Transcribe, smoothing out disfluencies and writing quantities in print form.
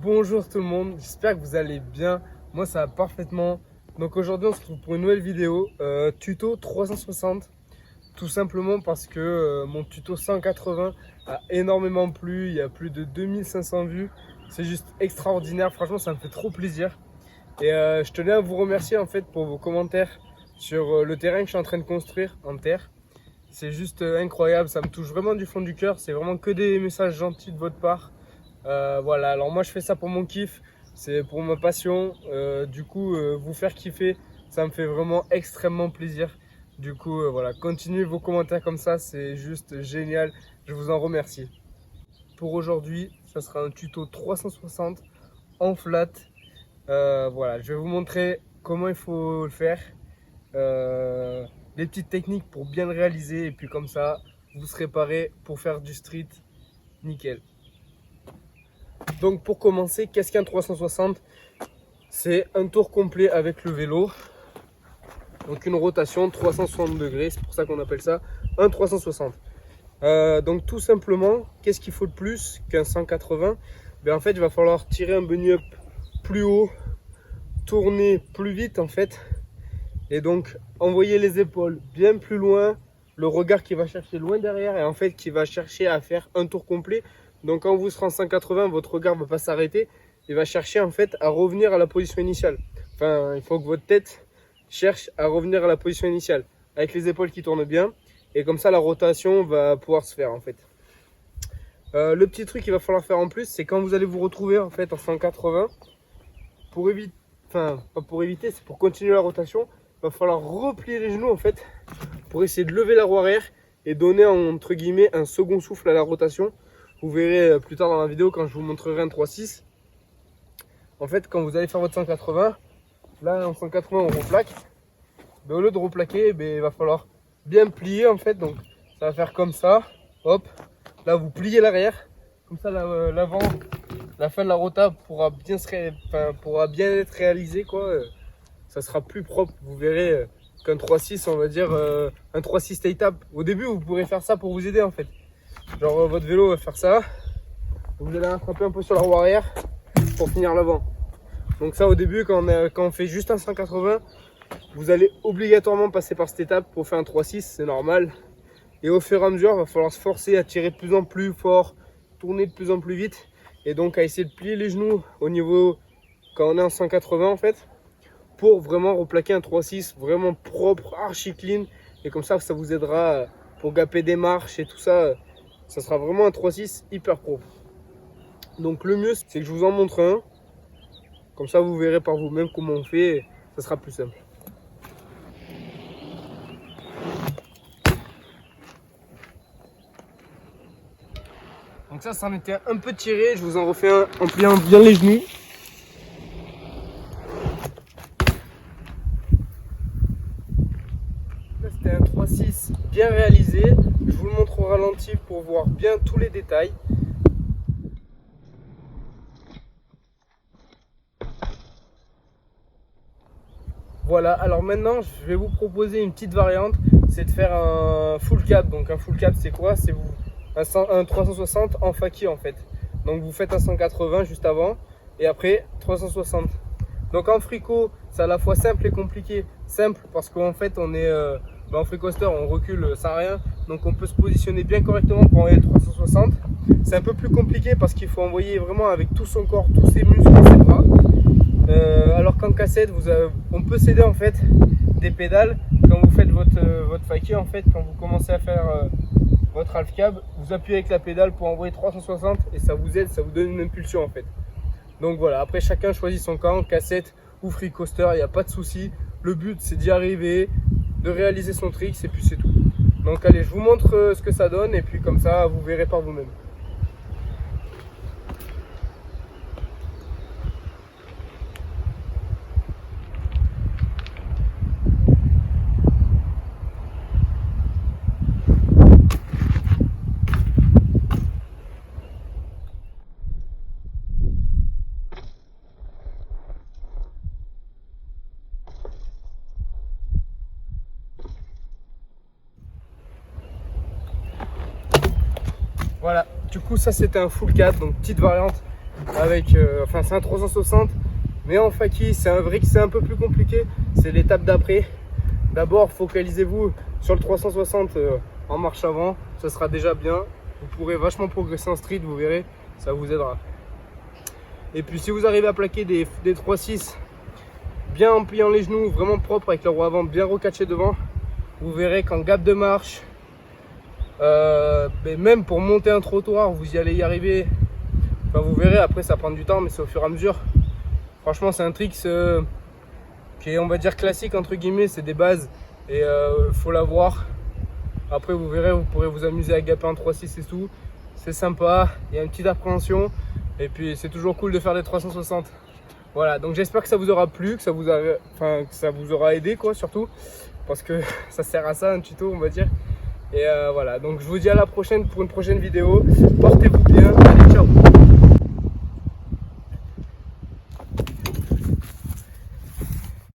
Bonjour tout le monde, j'espère que vous allez bien. Moi ça va parfaitement. Donc aujourd'hui on se retrouve pour une nouvelle vidéo, tuto 360. Tout simplement parce que mon tuto 180 a énormément plu, il y a plus de 2500 vues. C'est juste extraordinaire, franchement ça me fait trop plaisir. Et je tenais à vous remercier en fait pour vos commentaires sur le terrain que je suis en train de construire en terre. C'est juste incroyable, ça me touche vraiment du fond du cœur, c'est vraiment que des messages gentils de votre part. Voilà, alors moi je fais ça pour mon kiff, c'est pour ma passion. Vous faire kiffer, ça me fait vraiment extrêmement plaisir. Voilà, continuez vos commentaires comme ça, c'est juste génial. Je vous en remercie. Pour aujourd'hui, ça sera un tuto 360 en flat. Voilà, je vais vous montrer comment il faut le faire. Les petites techniques pour bien le réaliser. Et puis comme ça, vous serez paré pour faire du street nickel. Donc pour commencer, qu'est-ce qu'un 360? C'est un tour complet avec le vélo. Donc une rotation 360 degrés, c'est pour ça qu'on appelle ça un 360. Donc tout simplement, qu'est-ce qu'il faut de plus qu'un 180? En fait, il va falloir tirer un bunny up plus haut, tourner plus vite en fait. Et donc envoyer les épaules bien plus loin, le regard qui va chercher loin derrière et en fait qui va chercher à faire un tour complet. Donc quand vous serez en 180, votre regard ne va pas s'arrêter, il va chercher en fait à revenir à la position initiale. Enfin, il faut que votre tête cherche à revenir à la position initiale avec les épaules qui tournent bien et comme ça la rotation va pouvoir se faire en fait. Le petit truc qu'il va falloir faire en plus, c'est quand vous allez vous retrouver en fait en 180, pour éviter, enfin pas pour éviter, c'est pour continuer la rotation, il va falloir replier les genoux en fait pour essayer de lever la roue arrière et donner entre guillemets un second souffle à la rotation. Vous verrez plus tard dans la vidéo quand je vous montrerai un 3-6. En fait, quand vous allez faire votre 180, là en 180 on replaque. Au lieu de replaquer, il va falloir bien plier en fait. Donc ça va faire comme ça. Hop, là vous pliez l'arrière. Comme ça l'avant, la fin de la rota pourra bien être réalisée quoi. Ça sera plus propre. Vous verrez qu'un 3-6, on va dire un 3-6 étape. Au début, vous pourrez faire ça pour vous aider en fait. Genre votre vélo va faire ça, vous allez rattraper un peu sur la roue arrière pour finir l'avant. Donc ça au début quand on fait juste un 180, vous allez obligatoirement passer par cette étape pour faire un 3-6, c'est normal. Et au fur et à mesure, il va falloir se forcer à tirer de plus en plus fort, tourner de plus en plus vite. Et donc à essayer de plier les genoux au niveau quand on est en 180 en fait, pour vraiment replaquer un 3-6 vraiment propre, archi clean. Et comme ça vous aidera pour gaper des marches et tout ça. Ça sera vraiment un 3-6 hyper pro. Donc le mieux c'est que je vous en montre un. Comme ça vous verrez par vous-même comment on fait. Ça sera plus simple. Donc ça en était un peu tiré. Je vous en refais un en pliant bien les genoux. Là c'était un 3-6 bien réalisé. Je vous le montre au ralenti pour voir bien tous les détails. Voilà, alors maintenant je vais vous proposer une petite variante, c'est de faire un full cap. Donc un full cap c'est quoi? C'est un 360 en faki en fait. Donc vous faites un 180 juste avant et après 360. Donc en fricot c'est à la fois simple et compliqué. Simple parce qu'en fait on est en free coaster, on recule sans rien. Donc on peut se positionner bien correctement pour envoyer le 360. C'est un peu plus compliqué parce qu'il faut envoyer vraiment avec tout son corps, tous ses muscles et ses bras. Alors qu'en cassette, on peut s'aider en fait des pédales. Quand vous faites votre faki, en fait, quand vous commencez à faire votre half cab, vous appuyez avec la pédale pour envoyer 360 et ça vous aide, ça vous donne une impulsion en fait. Donc voilà, après chacun choisit son camp, cassette ou free coaster, il n'y a pas de souci. Le but c'est d'y arriver, de réaliser son trick et puis c'est tout. Donc allez, je vous montre ce que ça donne et puis comme ça vous verrez par vous-même. Voilà, du coup ça c'était un full 4, donc petite variante avec, enfin c'est un 360, mais en faki, c'est vrai que c'est un peu plus compliqué. C'est l'étape d'après. D'abord, focalisez-vous sur le 360 en marche avant, ça sera déjà bien. Vous pourrez vachement progresser en street, vous verrez, ça vous aidera. Et puis si vous arrivez à plaquer des 3-6 bien en pliant les genoux, vraiment propre avec le roue avant bien recatché devant, vous verrez qu'en gap de marche, même pour monter un trottoir, vous y allez y arriver. Enfin, vous verrez, après ça prend du temps, mais c'est au fur et à mesure. Franchement, c'est un trick qui est, on va dire, classique entre guillemets, c'est des bases et faut l'avoir. Après, vous verrez, vous pourrez vous amuser à gaper en 3-6 et tout. C'est sympa, il y a une petite appréhension et puis c'est toujours cool de faire des 360. Voilà, donc j'espère que ça vous aura plu, que ça vous aura aidé quoi, surtout parce que ça sert à ça, un tuto on va dire. Et voilà, donc je vous dis à la prochaine pour une prochaine vidéo. Portez-vous bien.